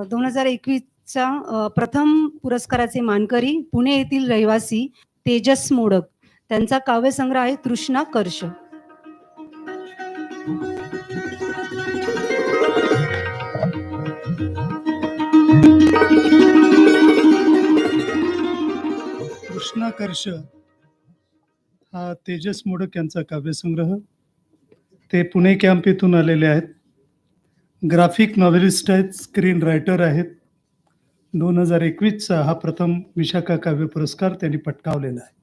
2021च्या प्रथम पुरस्काराचे मानकरी पुणे येथील रहिवासी तेजस मोडक. त्यांचा काव्यसंग्रह आहे तृष्णा कर्ष. तृष्णा कर्ष हा तेजस मोडक यांचा काव्यसंग्रह. ते पुणे कॅम्प येथून आलेले आहेत. ग्राफिक नॉव्हेलिस्ट आहेत, स्क्रीन रायटर आहेत. 2021चा हा प्रथम विशाखा काव्य पुरस्कार त्यांनी पटकावलेला आहे.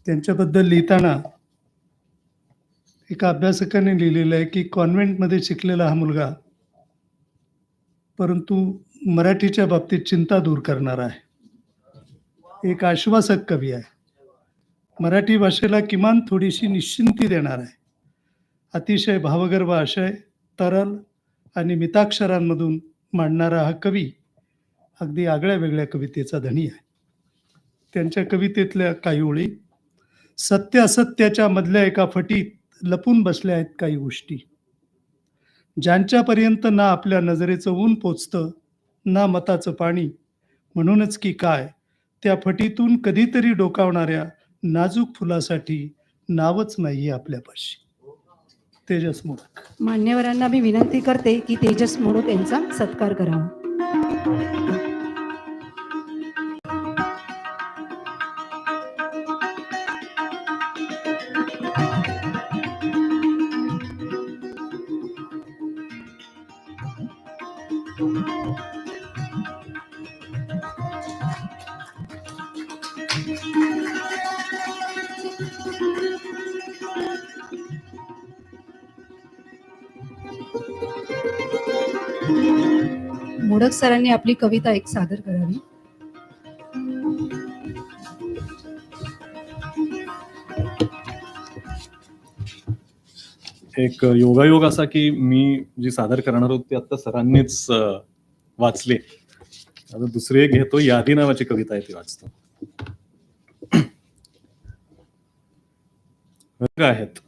त्यांच्याबद्दल लिहिताना एका अभ्यासकाने लिहिलेलं आहे की कॉन्व्हेंटमध्ये शिकलेला हा मुलगा, परंतु मराठीच्या बाबतीत चिंता दूर करणारा आहे. एक आश्वासक कवी आहे. मराठी भाषेला किमान थोडीशी निश्चिंती देणार आहे. अतिशय भावगर्भ आशय, तरल आणि मिताक्षरांमधून मांडणारा हा कवी अगदी आगळ्या वेगळ्या कवितेचा धनी आहे. त्यांच्या कवितेतल्या काही ओळी: सत्य असत्याच्या मधल्या एका फटीत लपून बसल्या आहेत काही गोष्टी, ज्यांच्यापर्यंत ना आपल्या नजरेचं ऊन पोचतं ना मताचं पाणी. म्हणूनच की काय त्या फटीतून कधीतरी डोकावणाऱ्या नाजूक फुलासाठी नावच नाहीये आपल्यापाशी. तेजस मोडक. मान्यवरांना मी विनंती करते की तेजस मोडक यांचा सत्कार करावा. मोडक सरांनी आपली कविता एक सादर करावी. एक योगायोग असा की मी जी सादर करणार होती आता सरांनीच वाचली. आता दुसरी एक घेतो. यादी नावाची कविता आहे ती वाचतो. रंग आहेत,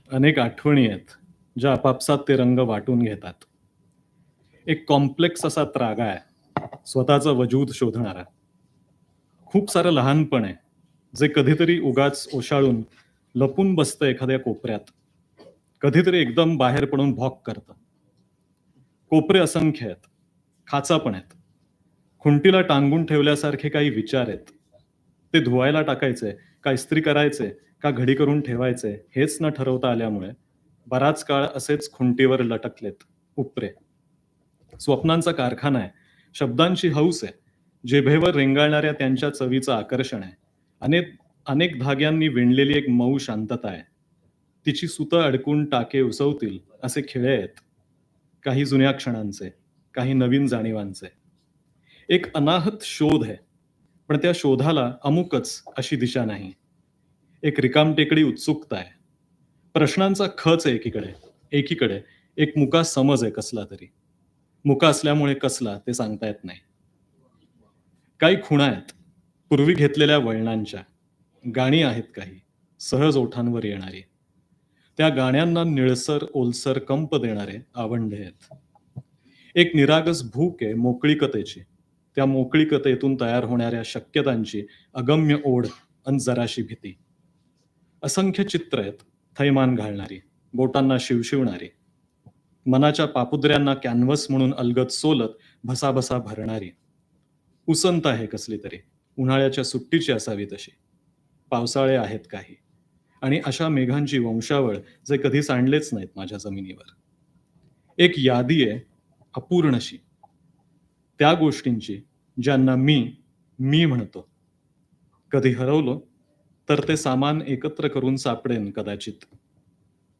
अनेक आठवणी आहेत ज्या आपापसात ते रंग वाटून घेतात. एक कॉम्प्लेक्स असा त्रागा आहे, स्वतःचा वजूद शोधणारा. खूप सारं लहानपण आहे जे कधीतरी उगाच ओशाळून लपून बसतं एखाद्या कोपऱ्यात, कधीतरी एकदम बाहेर पडून भॉक करतं. कोपरे असंख्य आहेत, खाचा पण आहेत. खुंटीला टांगून ठेवल्यासारखे काही विचार आहेत. ते धुवायला टाकायचे का इस्त्री करायचे का घडी करून ठेवायचे हेच न ठरवता आल्यामुळे बराच काळ असेच खुंटीवर लटकलेत उपरे. स्वप्नांचा कारखाना आहे, शब्दांची हौस आहे, जिभेवर रेंगाळणाऱ्या त्यांच्या चवीचं आकर्षण आहे. अनेक धाग्यांनी विणलेली एक मऊ शांतता आहे. तिची सुतं अडकून टाके उसवतील असे खिळे आहेत. काही जुन्या क्षणांचे, काही नवीन जाणीवांचे. एक अनाहत शोध आहे, पण त्या शोधाला अमुकच अशी दिशा नाही. एक रिकामटेकडी उत्सुकता आहे. प्रश्नांचा खच आहे एकीकडे एक मुका समज आहे कसला तरी. मुका असल्यामुळे कसला ते सांगता येत नाही. काही खुणा आहेत पूर्वी घेतलेल्या वळणांच्या. गाणी आहेत काही सहज ओठांवर येणारी. त्या गाण्यांना निळसर ओलसर कंप देणारे आवंढे आहेत. एक निरागस भूक आहे मोकळीकतेची. त्या मोकळीकतेतून तयार होणाऱ्या शक्यतांची अगम्य ओढ अन जराशी भीती. असंख्य चित्र आहेत थैमान घालणारी, बोटांना शिवशिवणारी, मनाच्या पापुद्र्यांना कॅनव्हस म्हणून अलगद सोलत भसाभसा भरणारी. उसंत आहे कसली तरी, उन्हाळ्याच्या सुट्टीची असावी तशी. पावसाळे आहेत काही, आणि अशा मेघांची वंशावळ जे कधी सांडलेच नाहीत माझ्या जमिनीवर. एक यादी आहे अपूर्णशी त्या गोष्टींची ज्यांना मी म्हणतो. कधी हरवलो तर ते सामान एकत्र करून सापडेन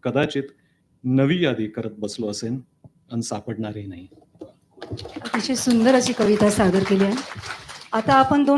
कदाचित नवी यादी करत बसलो असेन आणि सापडणारही नाही. अतिशय सुंदर अशी कविता सादर केली आहे. आता आपण दोन